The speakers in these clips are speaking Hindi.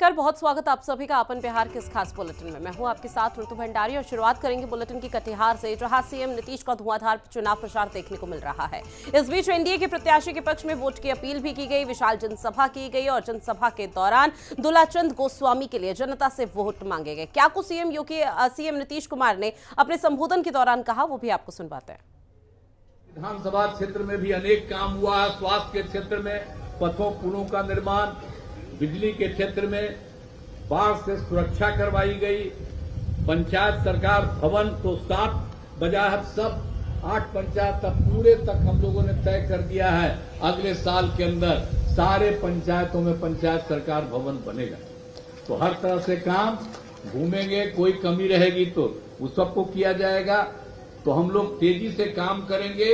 नमस्कार, बहुत स्वागत आप सभी का अपन बिहार के इस खास बुलेटिन में। मैं हूं आपके साथ ऋतु भंडारी और शुरुआत करेंगे बुलेटिन की कटिहार से, जहां सीएम नीतीश का धुआंधार चुनाव प्रचार देखने को मिल रहा है। इस बीच एनडीए के प्रत्याशी के पक्ष में वोट की अपील भी की गई, विशाल जनसभा की गई और जनसभा के दौरान दुलाचंद गोस्वामी के लिए जनता से वोट मांगे गए। क्या कुछ सीएम नीतीश कुमार ने अपने संबोधन के दौरान कहा, वो भी आपको सुनवाते हैं। विधानसभा क्षेत्र में भी अनेक काम हुआ है। स्वास्थ्य के क्षेत्र में पथों पुलों का निर्माण, बिजली के क्षेत्र में बाढ़ से सुरक्षा करवाई गई, पंचायत सरकार भवन तो 7 वजाहत सब 8 पंचायत तक पूरे तक हम लोगों ने तय कर दिया है। अगले साल के अंदर सारे पंचायतों में पंचायत सरकार भवन बनेगा। तो हर तरह से काम घूमेंगे, कोई कमी रहेगी तो उस सबको किया जाएगा। तो हम लोग तेजी से काम करेंगे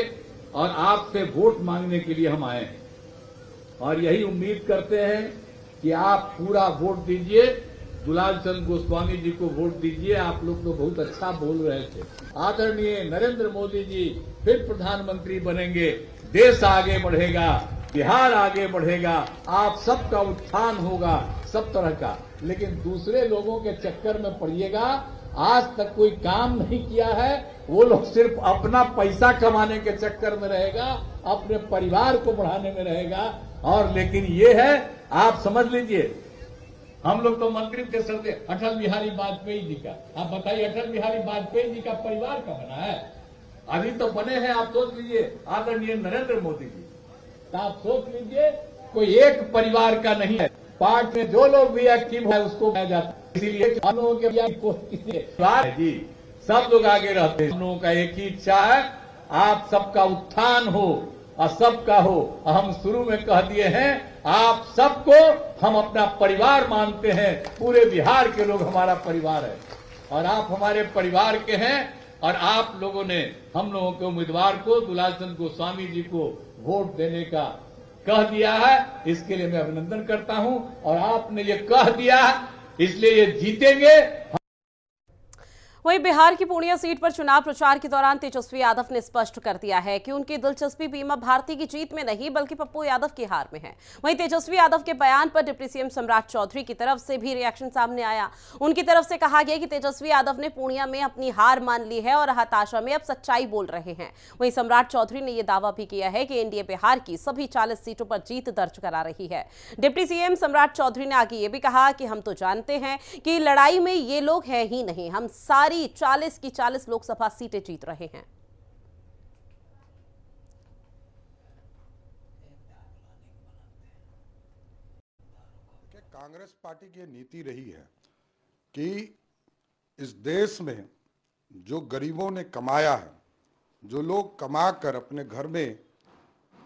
और आपसे वोट मांगने के लिए हम आए हैं और यही उम्मीद करते हैं कि आप पूरा वोट दीजिए, दुलाचंद गोस्वामी जी को वोट दीजिए। आप लोग तो बहुत अच्छा बोल रहे थे। आदरणीय नरेंद्र मोदी जी फिर प्रधानमंत्री बनेंगे, देश आगे बढ़ेगा, बिहार आगे बढ़ेगा, आप सबका उत्थान होगा सब तरह का। लेकिन दूसरे लोगों के चक्कर में पड़िएगा। आज तक कोई काम नहीं किया है, वो लोग सिर्फ अपना पैसा कमाने के चक्कर में रहेगा, अपने परिवार को बढ़ाने में रहेगा। और लेकिन ये है, आप समझ लीजिए, हम लोग तो मंत्री थे सरदे अटल बिहारी वाजपेयी जी का। आप बताइए, अटल बिहारी वाजपेयी जी का परिवार का बना है? अभी तो बने हैं, आप सोच लीजिए, आदरणीय नरेंद्र मोदी जी। तो आप सोच लीजिए, कोई एक परिवार का नहीं है। पार्टी में जो लोग भी एक्टिव है उसको बनाया जाता है। इसीलिए हम लोगों के जी सब लोग आगे रहते हैं। हम लोगों का एक ही इच्छा है, आप सबका उत्थान हो और सबका हो। हम शुरू में कह दिए हैं, आप सबको हम अपना परिवार मानते हैं। पूरे बिहार के लोग हमारा परिवार है और आप हमारे परिवार के हैं। और आप लोगों ने हम लोगों के उम्मीदवार को दुलाचंद गोस्वामी जी को वोट देने का कह दिया है। इसके लिए मैं अभिनंदन करता हूं और आपने ये कह दिया इसलिए ये जीतेंगे। वहीं बिहार की पूर्णिया सीट पर चुनाव प्रचार के दौरान तेजस्वी यादव ने स्पष्ट कर दिया है कि उनकी दिलचस्पी बीमा भारती की जीत में नहीं बल्कि पप्पू यादव की हार में है। वहीं तेजस्वी यादव के बयान पर डिप्टी सीएम सम्राट चौधरी की तरफ से भी रिएक्शन सामने आया। उनकी तरफ से कहा गया कि तेजस्वी यादव ने पूर्णिया में अपनी हार मान ली है और हताशा में अब सच्चाई बोल रहे हैं। वहीं सम्राट चौधरी ने यह दावा भी किया है कि एनडीए बिहार की सभी 40 सीटों पर जीत दर्ज करा रही है। डिप्टी सीएम सम्राट चौधरी ने आगे ये भी कहा कि हम तो जानते हैं कि लड़ाई में ये लोग हैं ही नहीं, हम सारी 40 की 40 लोकसभा सीटें जीत रहे हैं। कांग्रेस पार्टी की नीति रही है कि इस देश में जो गरीबों ने कमाया है, जो लोग कमाकर अपने घर में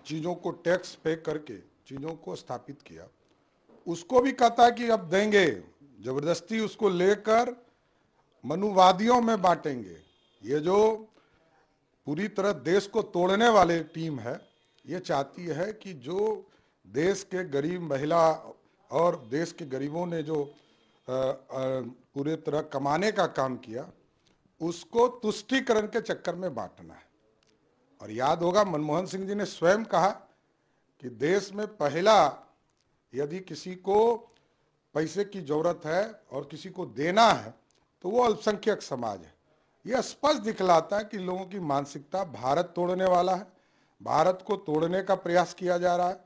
चीजों को टैक्स पे करके चीजों को स्थापित किया, उसको भी कहता है कि अब देंगे, जबरदस्ती उसको लेकर मनुवादियों में बांटेंगे। ये जो पूरी तरह देश को तोड़ने वाले टीम है, ये चाहती है कि जो देश के गरीब महिला और देश के गरीबों ने जो पूरे तरह कमाने का काम किया, उसको तुष्टीकरण के चक्कर में बांटना है। और याद होगा, मनमोहन सिंह जी ने स्वयं कहा कि देश में पहला यदि किसी को पैसे की जरूरत है और किसी को देना है तो वो अल्पसंख्यक समाज है। यह स्पष्ट दिखलाता है कि लोगों की मानसिकता भारत तोड़ने वाला है, भारत को तोड़ने का प्रयास किया जा रहा है।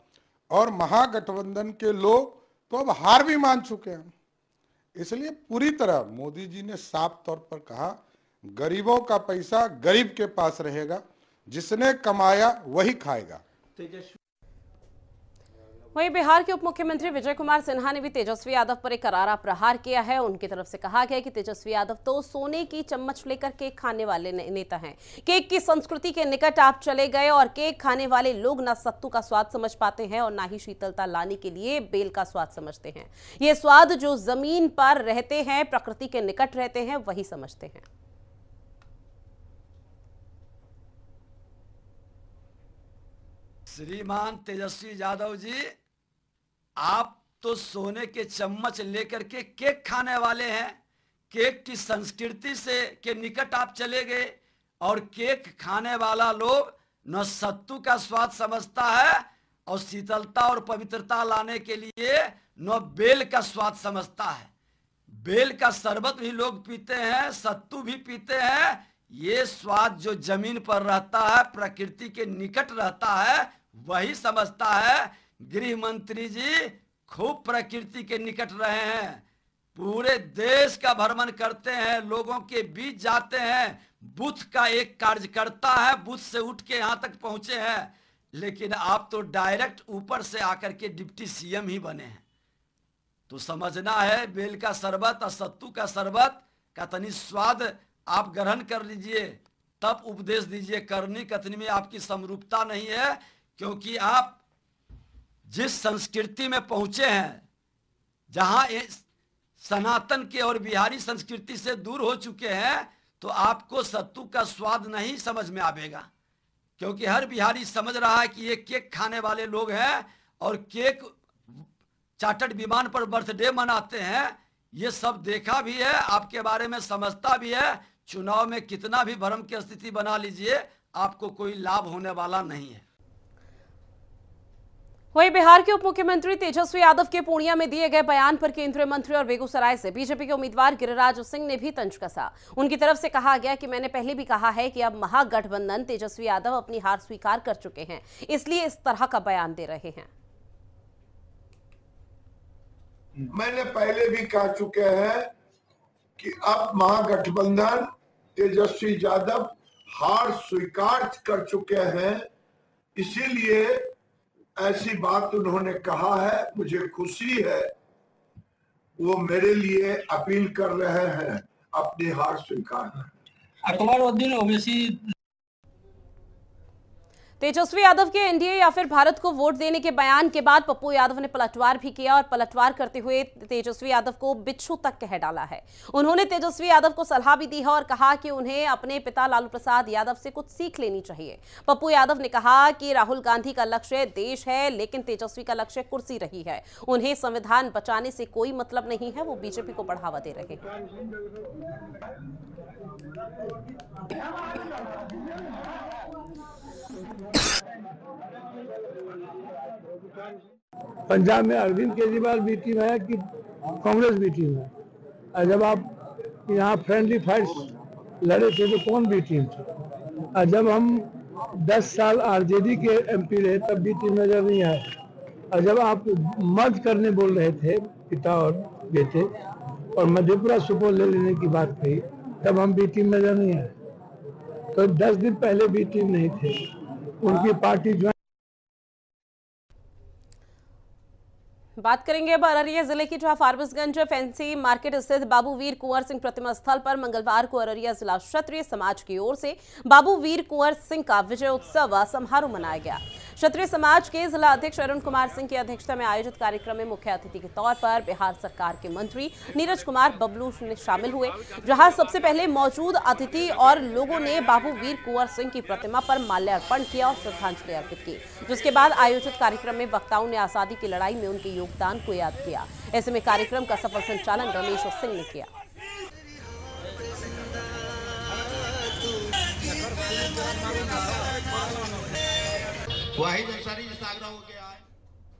और महागठबंधन के लोग तो अब हार भी मान चुके हैं। इसलिए पूरी तरह मोदी जी ने साफ तौर पर कहा, गरीबों का पैसा गरीब के पास रहेगा, जिसने कमाया वही खाएगा। वहीं बिहार के उप मुख्यमंत्री विजय कुमार सिन्हा ने भी तेजस्वी यादव पर एक करारा प्रहार किया है। उनकी तरफ से कहा गया कि तेजस्वी यादव तो सोने की चम्मच लेकर केक खाने वाले नेता हैं। केक की संस्कृति के निकट आप चले गए और केक खाने वाले लोग ना सत्तू का स्वाद समझ पाते हैं और ना ही शीतलता लाने के लिए बेल का स्वाद समझते हैं। ये स्वाद जो जमीन पर रहते हैं, प्रकृति के निकट रहते हैं, वही समझते हैं। श्रीमान तेजस्वी यादव जी, आप तो सोने के चम्मच लेकर के केक खाने वाले हैं। केक की संस्कृति से के निकट आप चले गए और केक खाने वाला लोग न सत्तू का स्वाद समझता है और शीतलता और पवित्रता लाने के लिए न बेल का स्वाद समझता है। बेल का शरबत भी लोग पीते हैं, सत्तू भी पीते हैं। ये स्वाद जो जमीन पर रहता है, प्रकृति के निकट रहता है, वही समझता है। गृह मंत्री जी खूब प्रकृति के निकट रहे हैं, पूरे देश का भ्रमण करते हैं, लोगों के बीच जाते हैं। बूथ का एक कार्यकर्ता है, बूथ से उठ के यहाँ तक पहुंचे हैं। लेकिन आप तो डायरेक्ट ऊपर से आकर के डिप्टी सीएम ही बने हैं। तो समझना है, बेल का शरबत और सत्तू का शरबत का तनी स्वाद आप ग्रहण कर लीजिए, तब उपदेश दीजिए। करनी कथनी में आपकी समरूपता नहीं है, क्योंकि आप जिस संस्कृति में पहुंचे हैं, जहां सनातन के और बिहारी संस्कृति से दूर हो चुके हैं, तो आपको सत्तू का स्वाद नहीं समझ में आवेगा। क्योंकि हर बिहारी समझ रहा है कि ये केक खाने वाले लोग हैं और केक चार्टर्ड विमान पर बर्थडे मनाते हैं। ये सब देखा भी है, आपके बारे में समझता भी है। चुनाव में कितना भी भ्रम की स्थिति बना लीजिए, आपको कोई लाभ होने वाला नहीं है। वहीं बिहार के उप मुख्यमंत्री तेजस्वी यादव के पूर्णिया में दिए गए बयान पर केंद्रीय मंत्री और बेगूसराय से बीजेपी के उम्मीदवार गिरिराज सिंह ने भी तंज कसा। उनकी तरफ से कहा गया कि मैंने पहले भी कहा है कि अब महागठबंधन तेजस्वी यादव अपनी हार स्वीकार कर चुके हैं, इसलिए इस तरह का बयान दे रहे हैं। मैंने पहले भी कह चुके हैं कि अब महागठबंधन तेजस्वी यादव हार स्वीकार कर चुके हैं, इसीलिए ऐसी बात उन्होंने कहा है। मुझे खुशी है, वो मेरे लिए अपील कर रहे हैं अपनी हार स्वीकार करें। अकबरुद्दीन ओवैसी तेजस्वी यादव के एनडीए या फिर भारत को वोट देने के बयान के बाद पप्पू यादव ने पलटवार भी किया और पलटवार करते हुए तेजस्वी यादव को बिच्छू तक कह डाला है। उन्होंने तेजस्वी यादव को सलाह भी दी है और कहा कि उन्हें अपने पिता लालू प्रसाद यादव से कुछ सीख लेनी चाहिए। पप्पू यादव ने कहा कि राहुल गांधी का लक्ष्य देश है, लेकिन तेजस्वी का लक्ष्य कुर्सी रही है। उन्हें संविधान बचाने से कोई मतलब नहीं है, वो बीजेपी को बढ़ावा दे रहे हैं। पंजाब में अरविंद केजरीवाल भी टीम है कि कांग्रेस भी टीम है, और जब आप यहाँ फ्रेंडली फाइट्स लड़े थे तो कौन भी टीम थी, और जब हम 10 साल आरजेडी के एमपी रहे तब भी टीम नजर नहीं आए, और जब आप मर्ज करने बोल रहे थे पिता और बेटे और मधेपुरा सुपौल ले लेने की बात कही, तब हम भी टीम नजर नहीं आए। तो 10 दिन पहले भी टीम नहीं थे, उनकी पार्टी ज्वाइन। बात करेंगे अब अररिया जिले की, जहां फारबिसगंज फैंसी मार्केट स्थित बाबू वीर कुंवर सिंह प्रतिमा स्थल पर मंगलवार को अररिया जिला क्षत्रिय समाज की ओर से बाबू वीर कुंवर सिंह का विजय उत्सव समारोह मनाया गया। क्षत्रिय समाज के जिला अध्यक्ष अरुण कुमार सिंह की अध्यक्षता में आयोजित कार्यक्रम में मुख्य अतिथि के तौर पर बिहार सरकार के मंत्री नीरज कुमार बबलू शामिल हुए, जहां सबसे पहले मौजूद अतिथि और लोगों ने बाबू वीर कुंवर सिंह की प्रतिमा पर माल्यार्पण किया और श्रद्धांजलि अर्पित की। जिसके बाद आयोजित कार्यक्रम में वक्ताओं ने आजादी की लड़ाई में उनके योगदान को याद किया। ऐसे में कार्यक्रम का सफल संचालन रमेश सिंह ने किया।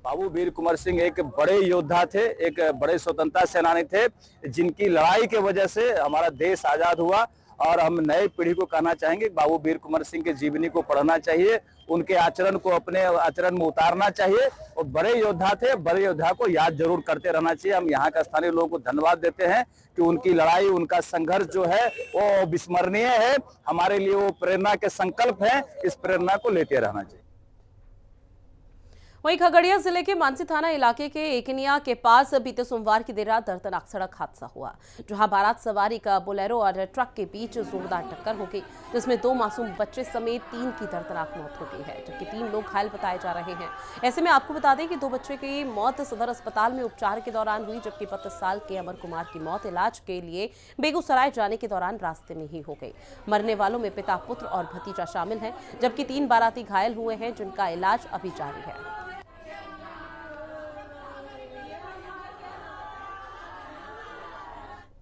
बाबू वीर कुंवर सिंह एक बड़े योद्धा थे, एक बड़े स्वतंत्रता सेनानी थे, जिनकी लड़ाई की वजह से हमारा देश आजाद हुआ। और हम नई पीढ़ी को कहना चाहेंगे बाबू वीर कुंवर सिंह के जीवनी को पढ़ना चाहिए, उनके आचरण को अपने आचरण में उतारना चाहिए। और बड़े योद्धा थे, बड़े योद्धा को याद जरूर करते रहना चाहिए। हम यहाँ का स्थानीय लोगों को धन्यवाद देते हैं कि उनकी लड़ाई, उनका संघर्ष जो है वो विस्मरणीय है, हमारे लिए वो प्रेरणा के संकल्प है। इस प्रेरणा को लेते रहना चाहिए। वहीं खगड़िया जिले के मानसी थाना इलाके के एकनिया के पास बीते सोमवार की देर रात दर्दनाक सड़क हादसा हुआ, जहां बारात सवारी का बोलेरो और ट्रक के बीच जोरदार टक्कर हो गई, जिसमें 2 मासूम बच्चे समेत 3 की दर्दनाक मौत हो गई है, जबकि 3 लोग घायल बताए जा रहे हैं। ऐसे में आपको बता दें कि 2 बच्चे की मौत सदर अस्पताल में उपचार के दौरान हुई, जबकि 32 साल के अमर कुमार की मौत इलाज के लिए बेगूसराय जाने के दौरान रास्ते में ही हो गई। मरने वालों में पिता, पुत्र और भतीजा शामिल है, जबकि 3 बाराती घायल हुए हैं, जिनका इलाज अभी जारी है।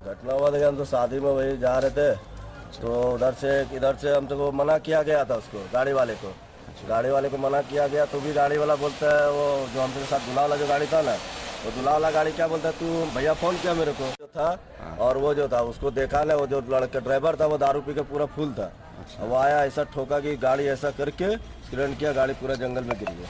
घटना हुआ था कि हम तो शादी में वही जा रहे थे, तो इधर से हमसे को मना किया गया था उसको, गाड़ी वाले को, गाड़ी वाले को मना किया गया तो भी गाड़ी वाला बोलता है, वो जो हमसे साथ दूल्हा वाला जो गाड़ी था ना, वो दूल्हा वाला गाड़ी क्या बोलता है, तू भैया फोन किया मेरे को जो था, और वो जो था उसको देखा ना, वो जो लड़का ड्राइवर था वो दारू पी के पूरा फुल था। वो आया ऐसा ठोका कि गाड़ी ऐसा करके एक्सीडेंट किया, गाड़ी पूरा जंगल में गिर गया।